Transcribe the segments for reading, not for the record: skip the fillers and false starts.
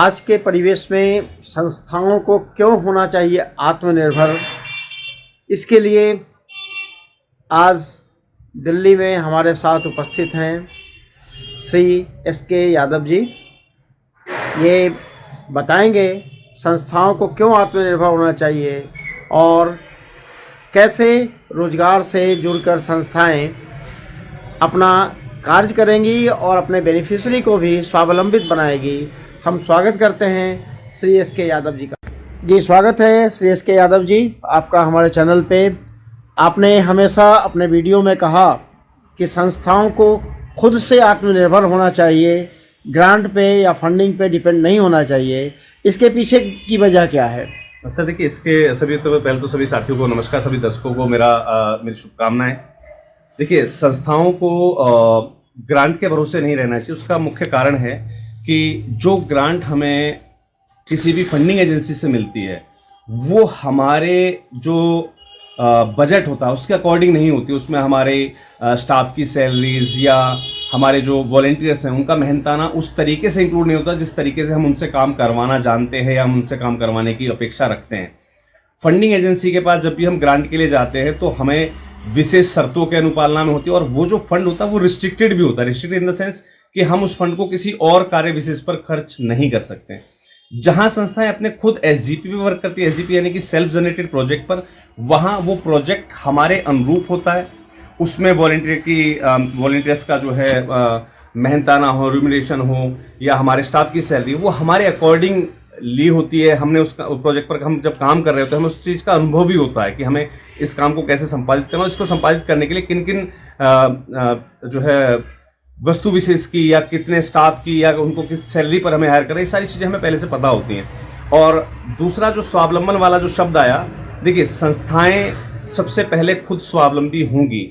आज के परिवेश में संस्थाओं को क्यों होना चाहिए आत्मनिर्भर, इसके लिए आज दिल्ली में हमारे साथ उपस्थित हैं श्री एस.के. यादव जी। ये बताएंगे संस्थाओं को क्यों आत्मनिर्भर होना चाहिए और कैसे रोजगार से जुड़कर संस्थाएं अपना कार्य करेंगी और अपने बेनिफिशियरी को भी स्वावलंबित बनाएगी। हम स्वागत करते हैं श्री एस.के. यादव जी का। जी स्वागत है श्री एस.के. यादव जी आपका हमारे चैनल पे। आपने हमेशा अपने वीडियो में कहा कि संस्थाओं को खुद से आत्मनिर्भर होना चाहिए, ग्रांट पे या फंडिंग पे डिपेंड नहीं होना चाहिए। इसके पीछे की वजह क्या है? सर देखिए, इसके सभी तो पहले तो सभी साथियों को नमस्कार, सभी दर्शकों को मेरी शुभकामनाएं। देखिए, संस्थाओं को ग्रांट के भरोसे नहीं रहना चाहिए। उसका मुख्य कारण है कि जो ग्रांट हमें किसी भी फंडिंग एजेंसी से मिलती है वो हमारे जो बजट होता है उसके अकॉर्डिंग नहीं होती। उसमें हमारे स्टाफ की सैलरीज या हमारे जो वॉलंटियर्स हैं उनका मेहनताना उस तरीके से इंक्लूड नहीं होता जिस तरीके से हम उनसे काम करवाना जानते हैं या हम उनसे काम करवाने की अपेक्षा रखते हैं। फंडिंग एजेंसी के पास जब भी हम ग्रांट के लिए जाते हैं तो हमें विशेष शर्तों के अनुपालना में होती है और वो जो फंड होता है वो रिस्ट्रिक्टेड भी होता है। रिस्ट्रिक्टेड इन द सेंस कि हम उस फंड को किसी और कार्य विशेष पर खर्च नहीं कर सकते। जहां संस्थाएं अपने खुद एसजीपी पे वर्क करती है, एसजीपी यानी कि सेल्फ जनरेटेड प्रोजेक्ट पर, वहां वो प्रोजेक्ट हमारे अनुरूप होता है। उसमें वॉलंटियर्स का जो है मेहनताना हो, रिम्यूनरेशन हो या हमारे स्टाफ की सैलरी वो हमारे अकॉर्डिंग ली होती है। हमने उस प्रोजेक्ट पर हम जब काम कर रहे होते हैं हमें उस चीज़ का अनुभव भी होता है कि हमें इस काम को कैसे संपादित करना, इसको संपादित करने के लिए किन किन जो है वस्तु विशेष की या कितने स्टाफ की या उनको किस सैलरी पर हमें हायर करना, ये सारी चीज़ें हमें पहले से पता होती हैं। और दूसरा जो स्वावलंबन वाला जो शब्द आया, देखिए संस्थाएं सबसे पहले खुद स्वावलंबी होंगी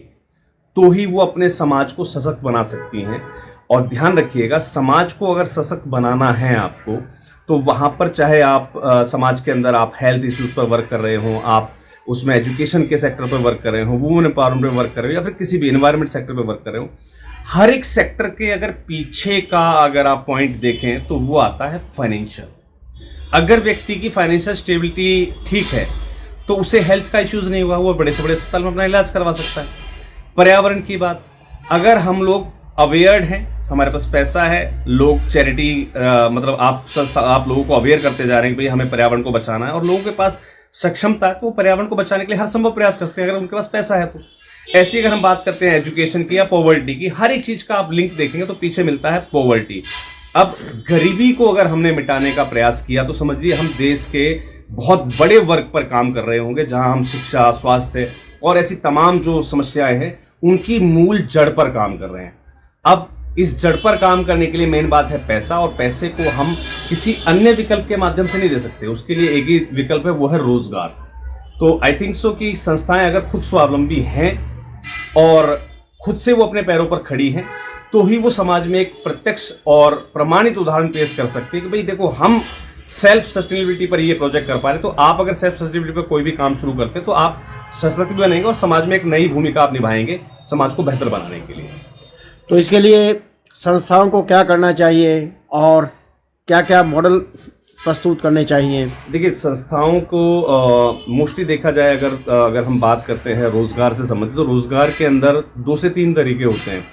तो ही वो अपने समाज को सशक्त बना सकती हैं। और ध्यान रखिएगा, समाज को अगर सशक्त बनाना है आपको तो वहाँ पर चाहे आप समाज के अंदर आप हेल्थ इश्यूज पर वर्क कर रहे हो, आप उसमें एजुकेशन के सेक्टर पर वर्क कर रहे हो, वुमेन एम्पावरमेंट पर वर्क कर रहे हो या फिर किसी भी एनवायरनमेंट सेक्टर पर वर्क कर रहे हो, हर एक सेक्टर के अगर पीछे का अगर आप पॉइंट देखें तो वो आता है फाइनेंशियल। अगर व्यक्ति की फाइनेंशियल स्टेबिलिटी ठीक है तो उसे हेल्थ का इश्यूज नहीं हुआ, वो बड़े से बड़े अस्पताल में अपना इलाज करवा सकता है। पर्यावरण की बात, अगर हम लोग अवेयर्ड हैं, हमारे पास पैसा है, लोग चैरिटी मतलब आप लोगों को अवेयर करते जा रहे हैं कि भाई हमें पर्यावरण को बचाना है और लोगों के पास सक्षमता है तो वो पर्यावरण को बचाने के लिए हर संभव प्रयास करते हैं अगर उनके पास पैसा है तो। ऐसी अगर हम बात करते हैं एजुकेशन की या पॉवर्टी की, हर एक चीज का आप लिंक देखेंगे तो पीछे मिलता है पॉवर्टी। अब गरीबी को अगर हमने मिटाने का प्रयास किया तो समझिए हम देश के बहुत बड़े वर्ग पर काम कर रहे होंगे, जहां हम शिक्षा, स्वास्थ्य और ऐसी तमाम जो समस्याएं हैं उनकी मूल जड़ पर काम कर रहे हैं। अब इस जड़ पर काम करने के लिए मेन बात है पैसा, और पैसे को हम किसी अन्य विकल्प के माध्यम से नहीं दे सकते। उसके लिए एक ही विकल्प है, वो है रोजगार। तो आई थिंक सो कि संस्थाएं अगर खुद स्वावलंबी हैं और खुद से वो अपने पैरों पर खड़ी हैं तो ही वो समाज में एक प्रत्यक्ष और प्रमाणित उदाहरण पेश कर सकती है कि भाई देखो हम सेल्फ सस्टेनेबिलिटी पर ये प्रोजेक्ट कर पा रहे। तो आप अगर सेल्फ सस्टेनेबिलिटी पर कोई भी काम शुरू करते हैं तो आप सशक्त भी बनेंगे और समाज में एक नई भूमिका आप निभाएंगे समाज को बेहतर बनाने के लिए। तो इसके लिए संस्थाओं को क्या करना चाहिए और क्या क्या मॉडल प्रस्तुत करने चाहिए? देखिए, संस्थाओं को मोस्टली देखा जाए अगर हम बात करते हैं रोजगार से संबंधित, तो रोजगार के अंदर 2 से 3 तरीके होते हैं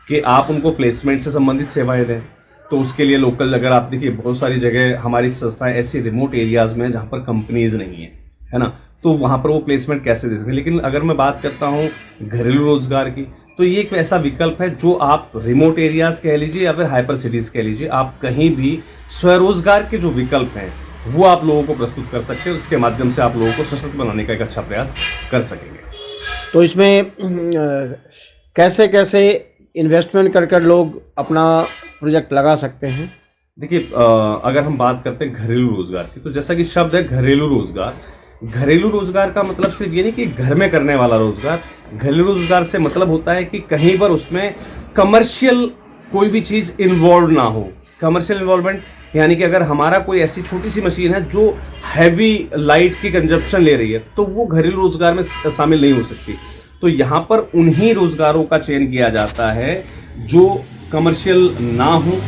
कि आप उनको प्लेसमेंट से संबंधित सेवाएं दें। तो उसके लिए लोकल, अगर आप देखिए बहुत सारी जगह हमारी संस्थाएं ऐसी रिमोट एरियाज में जहाँ पर कंपनीज नहीं है ना, तो वहाँ पर वो प्लेसमेंट कैसे दे सकते हैं। लेकिन अगर मैं बात करता हूँ घरेलू रोजगार की, तो ये एक ऐसा विकल्प है जो आप रिमोट एरियाज कह लीजिए या फिर हाइपर सिटीज कह लीजिए, आप कहीं भी स्वरोजगार के जो विकल्प हैं वो आप लोगों को प्रस्तुत कर सकते हैं। उसके माध्यम से आप लोगों को सशक्त बनाने का एक अच्छा प्रयास कर सकेंगे। तो इसमें कैसे कैसे इन्वेस्टमेंट कर लोग अपना प्रोजेक्ट लगा सकते हैं? देखिए, अगर हम बात करते हैं घरेलू रोजगार की, तो जैसा कि शब्द है घरेलू रोजगार, घरेलू रोजगार का मतलब सिर्फ ये नहीं कि घर में करने वाला रोजगार। घरेलू रोजगार से मतलब होता है कि कहीं पर उसमें कमर्शियल कोई भी चीज इन्वॉल्व ना हो। कमर्शियल इन्वॉल्वमेंट यानी कि अगर हमारा कोई ऐसी छोटी सी मशीन है जो हैवी लाइट की कंजप्शन ले रही है तो वो घरेलू रोजगार में शामिल नहीं हो सकती। तो यहाँ पर उन्हीं रोजगारों का चयन किया जाता है जो कमर्शियल ना हो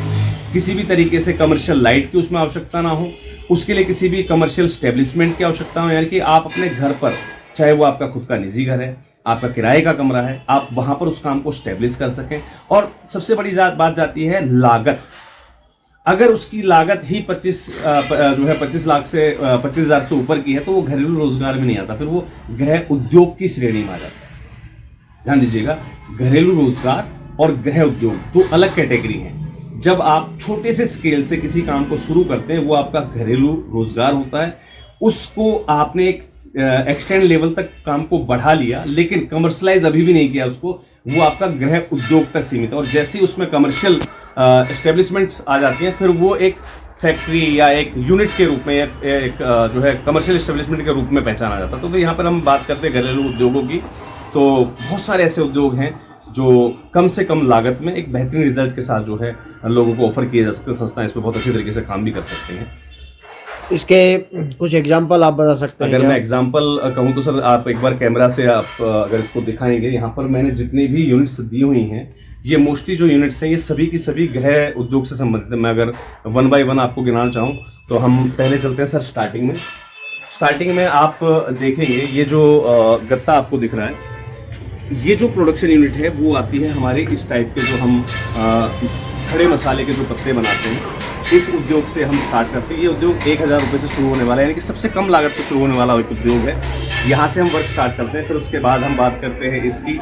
किसी भी तरीके से कमर्शियल लाइट की उसमें आवश्यकता ना हो, उसके लिए किसी भी कमर्शियल स्टेब्लिशमेंट की आवश्यकता हो, यानी कि आप अपने घर पर, चाहे वो आपका खुद का निजी घर है, आपका किराए का कमरा है, आप वहां पर उस काम को स्टेब्लिश कर सकें। और सबसे बड़ी बात जाती है लागत। अगर उसकी लागत ही 25 लाख से 25,000 से ऊपर की है तो वो घरेलू रोजगार में नहीं आता, फिर वो गृह उद्योग की श्रेणी में आ जाता है। ध्यान दीजिएगा, घरेलू रोजगार और गृह उद्योग दो अलग कैटेगरी हैं। जब आप छोटे से स्केल से किसी काम को शुरू करते हैं वो आपका घरेलू रोजगार होता है, उसको आपने एक एक्सटेंड लेवल तक काम को बढ़ा लिया लेकिन कमर्शलाइज अभी भी नहीं किया उसको, वो आपका गृह उद्योग तक सीमित है। और जैसे ही उसमें कमर्शियल एस्टेब्लिशमेंट्स आ जाती हैं फिर वो एक फैक्ट्री या एक यूनिट के रूप में या एक जो है कमर्शियल एस्टेब्लिशमेंट के रूप में पहचाना जाता है। तो यहाँ पर हम बात करते हैं घरेलू उद्योगों की, तो बहुत सारे ऐसे उद्योग हैं जो कम से कम लागत में एक बेहतरीन रिजल्ट के साथ जो है लोगों को ऑफर किए जा सकते हैं। संस्थाएं इस पर बहुत अच्छी तरीके से काम भी कर सकते हैं। इसके कुछ एग्जाम्पल आप बता सकते हैं? अगर मैं एग्जाम्पल कहूँ तो सर, आप एक बार कैमरा से आप अगर इसको दिखाएंगे, यहाँ पर मैंने जितनी भी यूनिट्स दी हुई हैं, ये मोस्टली जो यूनिट्स हैं ये सभी की सभी गृह उद्योग से संबंधित है। मैं अगर 1 बाय 1 आपको गिनाना चाहूँ तो हम पहले चलते हैं सर स्टार्टिंग में आप देखेंगे ये जो गत्ता आपको दिख रहा है, ये जो प्रोडक्शन यूनिट है वो आती है हमारे इस टाइप के जो हम खड़े मसाले के जो पत्ते बनाते हैं, इस उद्योग से हम स्टार्ट करते हैं। ये उद्योग 1,000 रुपये से शुरू होने वाला है, यानी कि सबसे कम लागत से शुरू होने वाला एक उद्योग है। यहाँ से हम वर्क स्टार्ट करते हैं। फिर उसके बाद हम बात करते हैं इसकी,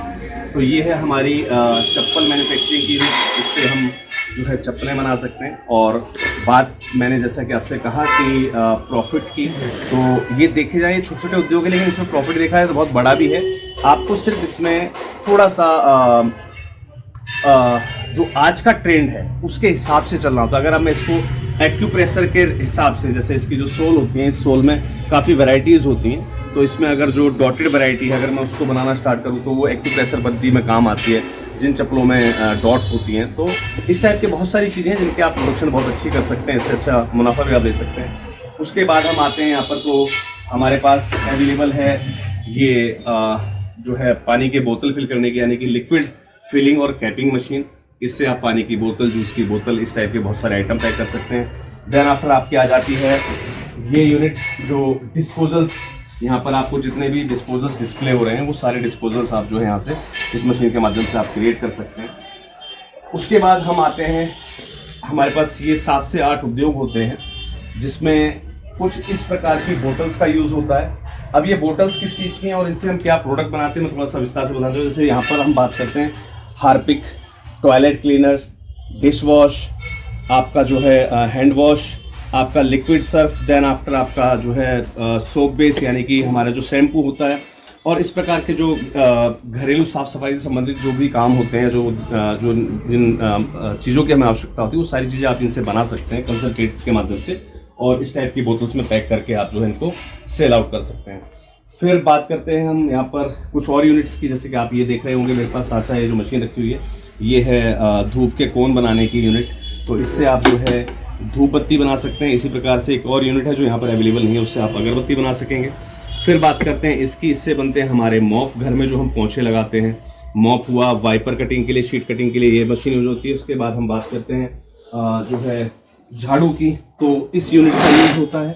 तो ये है हमारी चप्पल मैन्युफैक्चरिंग की यूनिट, इससे हम जो है चप्पलें बना सकते हैं। और बात मैंने जैसा कि आपसे कहा कि प्रॉफिट की, तो ये देखे जाए छोटे छोटे उद्योग है लेकिन इसमें प्रॉफिट देखा है तो बहुत बड़ा भी है। आपको सिर्फ इसमें थोड़ा सा जो आज का ट्रेंड है उसके हिसाब से चलना होता है। अगर मैं इसको एक्यूप्रेशर के हिसाब से, जैसे इसकी जो सोल होती है, इस सोल में काफ़ी वैरायटीज़ होती हैं, तो इसमें अगर जो डॉटेड वैरायटी है अगर मैं उसको बनाना स्टार्ट करूँ तो वो एक्यूप्रेशर पद्धति में काम आती है, जिन चप्पलों में डॉट्स होती हैं। तो इस टाइप की बहुत सारी चीज़ें हैं जिनके आप प्रोडक्शन बहुत अच्छी कर सकते हैं, इससे अच्छा मुनाफा भी आप ले सकते हैं। उसके बाद हम आते हैं यहाँ पर, तो हमारे पास अवेलेबल है ये जो है पानी के बोतल फिल करने की, यानी कि लिक्विड फिलिंग और कैपिंग मशीन। इससे आप पानी की बोतल, जूस की बोतल, इस टाइप के बहुत सारे आइटम पैक कर सकते हैं। देन आफ्टर आपकी आ जाती है ये यूनिट जो डिस्पोजल्स, यहाँ पर आपको जितने भी डिस्पोजल्स डिस्प्ले हो रहे हैं वो सारे डिस्पोजल्स आप जो है यहाँ से इस मशीन के माध्यम से आप क्रिएट कर सकते हैं। उसके बाद हम आते हैं, हमारे पास ये 7 से 8 उद्योग होते हैं जिसमें कुछ इस प्रकार की बोटल्स का यूज़ होता है। अब ये बोटल्स किस चीज़ की हैं और इनसे हम क्या प्रोडक्ट बनाते हैं मैं थोड़ा सा विस्तार से बताता हूँ। जैसे यहाँ पर हम बात करते हैं Harpic, toilet cleaner, dish wash, आपका जो है हैंड वॉश, आपका लिक्विड सर्फ, देन आफ्टर आपका जो है सोप बेस, यानी कि हमारा जो शैम्पू होता है। और इस प्रकार के जो घरेलू साफ़ सफाई से संबंधित जो भी काम होते हैं, जो जिन चीज़ों की हमें आवश्यकता होती है, वो सारी चीज़ें आप इनसे बना सकते हैं कंसंट्रेट्स के माध्यम से, और इस टाइप की बोतल्स में पैक करके आप जो है इनको सेल आउट कर सकते हैं। फिर बात करते हैं हम यहाँ पर कुछ और यूनिट्स की, जैसे कि आप ये देख रहे होंगे मेरे पास साचा, ये जो मशीन रखी हुई है ये है धूप के कोन बनाने की यूनिट। तो इससे आप जो है धूप बत्ती बना सकते हैं। इसी प्रकार से एक और यूनिट है जो यहाँ पर अवेलेबल नहीं है, उससे आप अगरबत्ती बना सकेंगे। फिर बात करते हैं इसकी, इससे बनते हैं हमारे मॉप, घर में जो हम पोंछे लगाते हैं, मॉप हुआ, वाइपर कटिंग के लिए, शीट कटिंग के लिए ये मशीन यूज होती है। उसके बाद हम बात करते हैं जो है झाड़ू की, तो इस यूनिट का यूज़ होता है।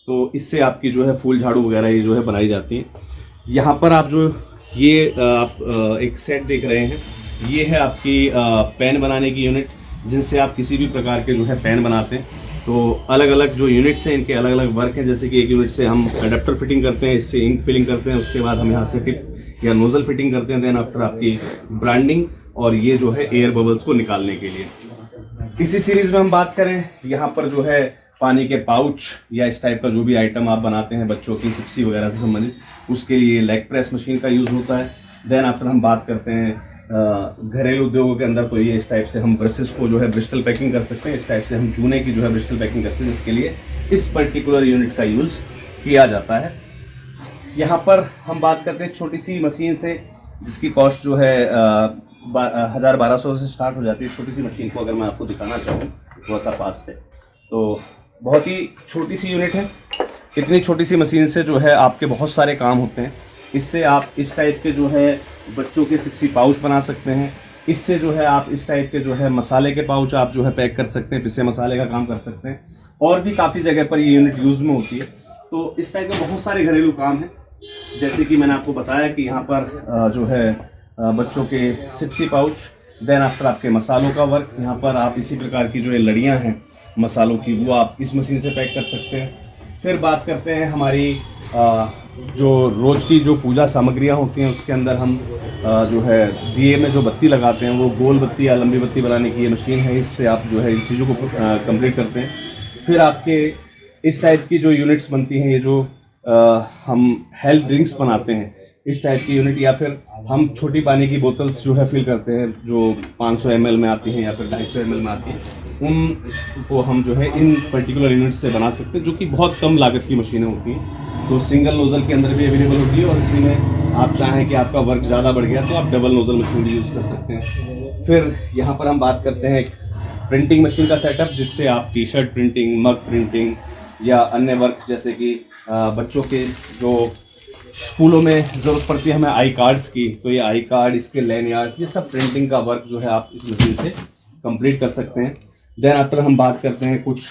तो इससे आपकी जो है फूल झाड़ू वगैरह ये जो है बनाई जाती है। यहाँ पर आप जो ये आप एक सेट देख रहे हैं, ये है आपकी पेन बनाने की यूनिट, जिनसे आप किसी भी प्रकार के जो है पेन बनाते हैं। तो अलग अलग जो यूनिट्स हैं इनके अलग अलग वर्क हैं, जैसे कि एक यूनिट से हम अडेप्टर फिटिंग करते हैं, इससे इंक फिलिंग करते हैं, उसके बाद हम यहाँ से टिप या नोजल फिटिंग करते हैं, देन आफ्टर आपकी ब्रांडिंग, और ये जो है एयर बबल्स को निकालने के लिए। इसी सीरीज में हम बात करें, यहाँ पर जो है पानी के पाउच या इस टाइप का जो भी आइटम आप बनाते हैं बच्चों की सिप्सी वगैरह से संबंधित, उसके लिए लेग प्रेस मशीन का यूज़ होता है। देन आफ्टर हम बात करते हैं घरेलू उद्योगों के अंदर, तो ये इस टाइप से हम ब्रशेस को जो है ब्रिस्टल पैकिंग कर सकते हैं। इस टाइप से हम चूने की जो है ब्रिस्टल पैकिंग करते हैं, जिसके लिए इस पर्टिकुलर यूनिट का यूज़ किया जाता है। यहाँ पर हम बात करते हैं छोटी सी मशीन से, जिसकी कॉस्ट जो है 1000-1200 से स्टार्ट हो जाती है। छोटी सी मशीन को अगर मैं आपको दिखाना चाहूँ थोड़ा सा पास से, तो बहुत ही छोटी सी यूनिट है। इतनी छोटी सी मशीन से जो है आपके बहुत सारे काम होते हैं। इससे आप इस टाइप के जो है बच्चों के सिप्सी पाउच बना सकते हैं, इससे जो है आप इस टाइप के जो है मसाले के पाउच आप जो है पैक कर सकते हैं, पिसे मसाले का काम कर सकते हैं, और भी काफ़ी जगह पर ये यूनिट यूज़ में होती है। तो इस टाइप के बहुत सारे घरेलू काम हैं, जैसे कि मैंने आपको बताया कि यहाँ पर जो है बच्चों के सिप्सी पाउच, देन आफ्टर आपके मसालों का वर्क, यहाँ पर आप इसी प्रकार की जो ये लड़ियाँ हैं मसालों की वो आप इस मशीन से पैक कर सकते हैं। फिर बात करते हैं हमारी जो रोज़ की जो पूजा सामग्रियाँ होती हैं उसके अंदर हम जो है दिए में जो बत्ती लगाते हैं वो गोल बत्ती या लंबी बत्ती बनाने की ये मशीन है, इससे आप जो है इन चीज़ों को कंप्लीट करते हैं। फिर आपके इस टाइप की जो यूनिट्स बनती हैं, ये जो हम हेल्थ ड्रिंक्स बनाते हैं इस टाइप की यूनिट, या फिर हम छोटी पानी की बोतल्स जो है फिल करते हैं जो 500 ml में आती हैं या फिर 250 ml में आती हैं, उनको हम जो है इन पर्टिकुलर यूनिट से बना सकते हैं, जो कि बहुत कम लागत की मशीनें होती हैं। तो सिंगल नोज़ल के अंदर भी अवेलेबल होती है, और इसी में आप चाहें कि आपका वर्क ज़्यादा बढ़ गया तो आप डबल नोज़ल मशीन भी यूज़ कर सकते हैं। फिर यहाँ पर हम बात करते हैं एक प्रिंटिंग मशीन का सेटअप, जिससे आप टी शर्ट प्रिंटिंग, मग प्रिंटिंग या अन्य वर्क, जैसे कि बच्चों के जो स्कूलों में ज़रूरत पड़ती है हमें आई कार्ड्स की, तो ये आई कार्ड, इसके लैनियार्ड, ये सब प्रिंटिंग का वर्क जो है आप इस मशीन से कंप्लीट कर सकते हैं। देन आफ्टर हम बात करते हैं कुछ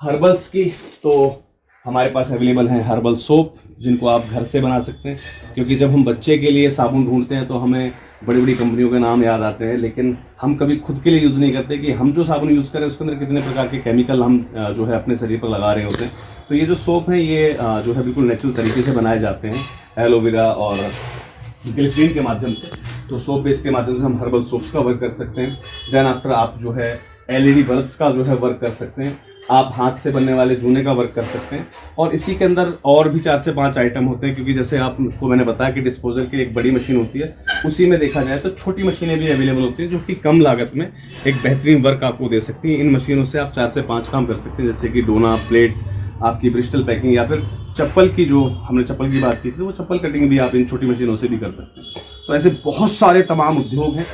हर्बल्स की, तो हमारे पास अवेलेबल हैं हर्बल सोप, जिनको आप घर से बना सकते हैं, क्योंकि जब हम बच्चे के लिए साबुन ढूंढते हैं तो हमें बड़ी बड़ी कंपनियों के नाम याद आते हैं, लेकिन हम कभी खुद के लिए यूज़ नहीं करते कि हम जो साबुन यूज़ करें उसके अंदर कितने प्रकार के केमिकल हम जो है अपने शरीर पर लगा रहे होते हैं। तो ये जो सोप है ये जो है बिल्कुल नेचुरल तरीके से बनाए जाते हैं एलोवेरा और ग्लिसरीन के माध्यम से। तो सोप बेस के माध्यम से हम हर्बल सोप्स का वर्क कर सकते हैं। देन आफ्टर आप जो है LED बल्ब्स का जो है वर्क कर सकते हैं, आप हाथ से बनने वाले जूने का वर्क कर सकते हैं, और इसी के अंदर और भी 4 से 5 आइटम होते हैं, क्योंकि जैसे आपको मैंने बताया कि डिस्पोजल की एक बड़ी मशीन होती है, उसी में देखा जाए तो छोटी मशीनें भी अवेलेबल होती हैं जो कि कम लागत में एक बेहतरीन वर्क आपको दे सकती हैं। इन मशीनों से आप 4 से 5 काम कर सकते हैं, जैसे कि डोना, प्लेट, आपकी ब्रिस्टल पैकिंग, या फिर चप्पल की, जो हमने चप्पल की बात की थी, वो चप्पल कटिंग भी आप इन छोटी मशीनों से भी कर सकते हैं। तो ऐसे बहुत सारे तमाम उद्योग हैं।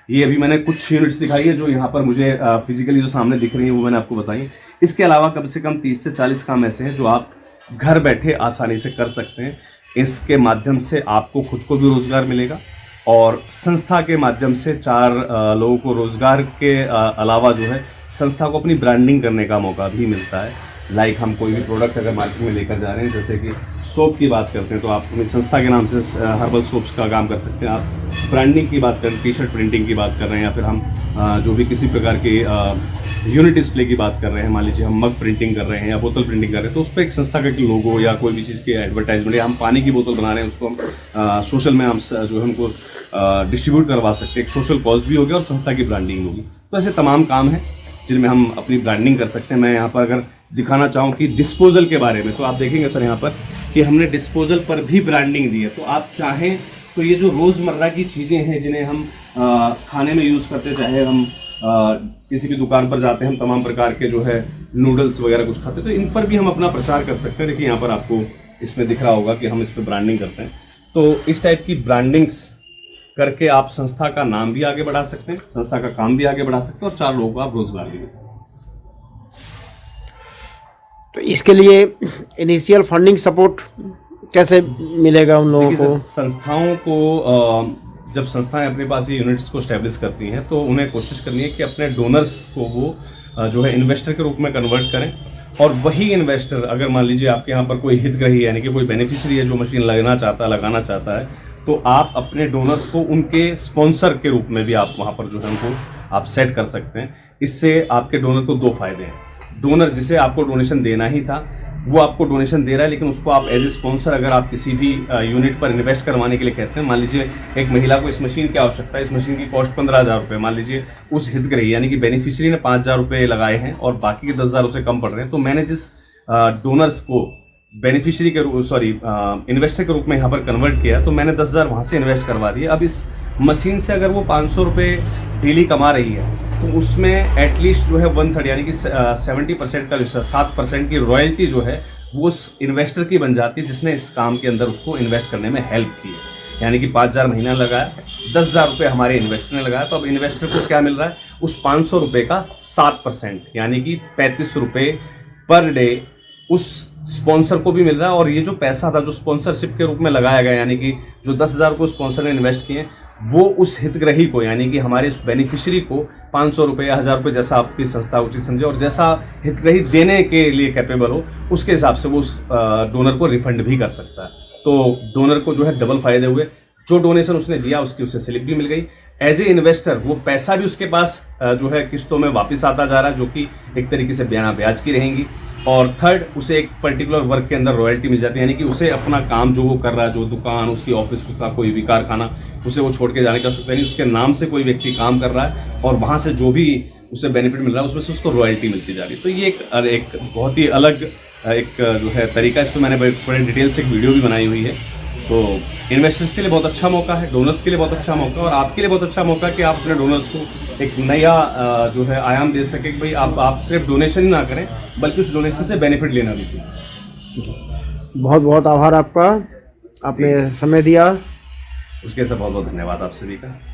ये अभी मैंने कुछ यूनिट्स दिखाई है जो यहाँ पर मुझे फिजिकली जो सामने दिख रही हैं वो मैंने आपको बताई। इसके अलावा कम से कम 30 से 40 काम ऐसे हैं जो आप घर बैठे आसानी से कर सकते हैं। इसके माध्यम से आपको खुद को भी रोज़गार मिलेगा, और संस्था के माध्यम से 4 लोगों को रोज़गार के अलावा जो है संस्था को अपनी ब्रांडिंग करने का मौका भी मिलता है। लाइक हम कोई भी प्रोडक्ट अगर मार्केट में लेकर जा रहे हैं, जैसे कि सोप की बात करते हैं, तो आप अपनी संस्था के नाम से हर्बल सोप्स का काम कर सकते हैं। आप ब्रांडिंग की बात करें, टी शर्ट प्रिंटिंग की बात कर रहे हैं, या फिर हम जो भी किसी प्रकार के यूनिट डिस्प्ले की बात कर रहे हैं, मान लीजिए हम मग प्रिंटिंग कर रहे हैं या बोतल प्रिंटिंग कर रहे हैं, तो उस पर एक संस्था का लोगो या कोई भी चीज़ की एडवर्टाइजमेंट, या हम पानी की बोतल बना रहे हैं उसको हम सोशल में हम जो है उनको डिस्ट्रीब्यूट करवा सकते हैं। एक सोशल कॉज भी होगी और संस्था की ब्रांडिंग होगी। तो ऐसे तमाम काम हैं जिनमें हम अपनी ब्रांडिंग कर सकते हैं। मैं यहाँ पर अगर दिखाना चाहूँ कि डिस्पोजल के बारे में, तो आप देखेंगे सर यहाँ पर कि हमने डिस्पोजल पर भी ब्रांडिंग दी है। तो आप चाहें तो ये जो रोज़मर्रा की चीज़ें हैं जिन्हें हम खाने में यूज़ करते, चाहे हम किसी भी दुकान पर जाते हैं, हम तमाम प्रकार के जो है नूडल्स वगैरह कुछ खाते हैं, तो इन पर भी हम अपना प्रचार कर सकते हैं। देखिए यहाँ पर आपको इसमें दिख रहा होगा कि हम इस पर ब्रांडिंग करते हैं। तो इस टाइप की ब्रांडिंग्स करके आप संस्था का नाम भी आगे बढ़ा सकते हैं, संस्था का काम भी आगे बढ़ा सकते हैं, और 4 लोगों को आप रोजगार भी दे सकते हैं। तो इसके लिए इनिशियल फंडिंग सपोर्ट कैसे मिलेगा उन लोगों को? संस्थाओं को जब संस्थाएं अपने पास ये यूनिट्स को स्टैब्लिश करती हैं तो उन्हें कोशिश करनी है कि अपने डोनर्स को वो जो है इन्वेस्टर के रूप में कन्वर्ट करें, और वही इन्वेस्टर, अगर मान लीजिए आपके यहाँ पर कोई हितग्राही यानी कि कोई बेनिफिशियरी है जो मशीन लगाना चाहता है, तो आप अपने डोनर्स को उनके स्पॉन्सर के रूप में भी आप वहाँ पर जो है उनको आप सेट कर सकते हैं। इससे आपके डोनर को 2 फायदे हैं। डोनर जिसे आपको डोनेशन देना ही था वो आपको डोनेशन दे रहा है, लेकिन उसको आप एज ए स्पॉन्सर अगर आप किसी भी यूनिट पर इन्वेस्ट करवाने के लिए कहते हैं, मान लीजिए एक महिला को इस मशीन की आवश्यकता है, इस मशीन की कॉस्ट 15,000 रुपये, मान लीजिए उस हितग्राही यानी कि बेनिफिशियरी ने 5,000 रुपये लगाए हैं और बाकी के 10,000 उसे कम पड़ रहे हैं, तो मैंने जिस डोनर्स को बेनिफिशियरी के इन्वेस्टर के रूप में यहाँ पर कन्वर्ट किया, तो मैंने 10,000 वहाँ से इन्वेस्ट करवा दिए। अब इस मशीन से अगर वो 500 रुपये डेली कमा रही है तो उसमें एटलीस्ट जो है 1/3 यानी कि 70% का 7% की रॉयल्टी जो है वो उस इन्वेस्टर की बन जाती है जिसने इस काम के अंदर उसको इन्वेस्ट करने में हेल्प की है। यानी कि 5,000 महीना लगाया, 10,000 रुपये हमारे इन्वेस्टर ने लगाया, तो अब इन्वेस्टर को क्या मिल रहा है, उस 500 रुपये का 7% यानी कि 35 रुपये पर डे उस स्पॉन्सर को भी मिल रहा है। और ये जो पैसा था जो स्पॉन्सरशिप के रूप में लगाया गया, यानी कि जो 10,000 को स्पॉन्सर ने इन्वेस्ट किए, वो उस हितग्राही को यानी कि हमारे उस बेनिफिशियरी को 500 रुपये या 1000 रुपये जैसा आपकी संस्था उचित समझे और जैसा हितग्राही देने के लिए कैपेबल हो उसके हिसाब से वो उस डोनर को रिफंड भी कर सकता है। तो डोनर को जो है डबल फायदे हुए, जो डोनेशन उसने दिया उसकी उसे स्लिप भी मिल गई, एज ए इन्वेस्टर वो पैसा भी उसके पास जो है किस्तों में वापस आता जा रहा है जो कि एक तरीके से बिना ब्याज की रहेंगी। और थर्ड, उसे एक पर्टिकुलर वर्क के अंदर रॉयल्टी मिल जाती है, यानी कि उसे अपना काम जो वो कर रहा है, जो दुकान उसकी ऑफिस उसका कोई भी कारखाना उसे वो छोड़ के जाने का सकता है नहीं, उसके नाम से कोई व्यक्ति काम कर रहा है और वहाँ से जो भी उसे बेनिफिट मिल रहा है उसमें से उसको रॉयल्टी मिलती जा रही है। तो ये एक बहुत ही अलग एक जो है तरीका, इस पर मैंने बड़े डिटेल से एक वीडियो भी बनाई हुई है। तो इन्वेस्टर्स के लिए बहुत अच्छा मौका है, डोनर्स के लिए बहुत अच्छा मौका और आपके लिए बहुत अच्छा मौका कि आप अपने डोनर्स को एक नया जो है आयाम दे सके कि भाई आप सिर्फ डोनेशन ही ना करें बल्कि उस डोनेशन से बेनिफिट लेना भी सीखें। बहुत बहुत आभार आपका, आपने समय दिया। उसके लिए बहुत बहुत धन्यवाद आप सभी का।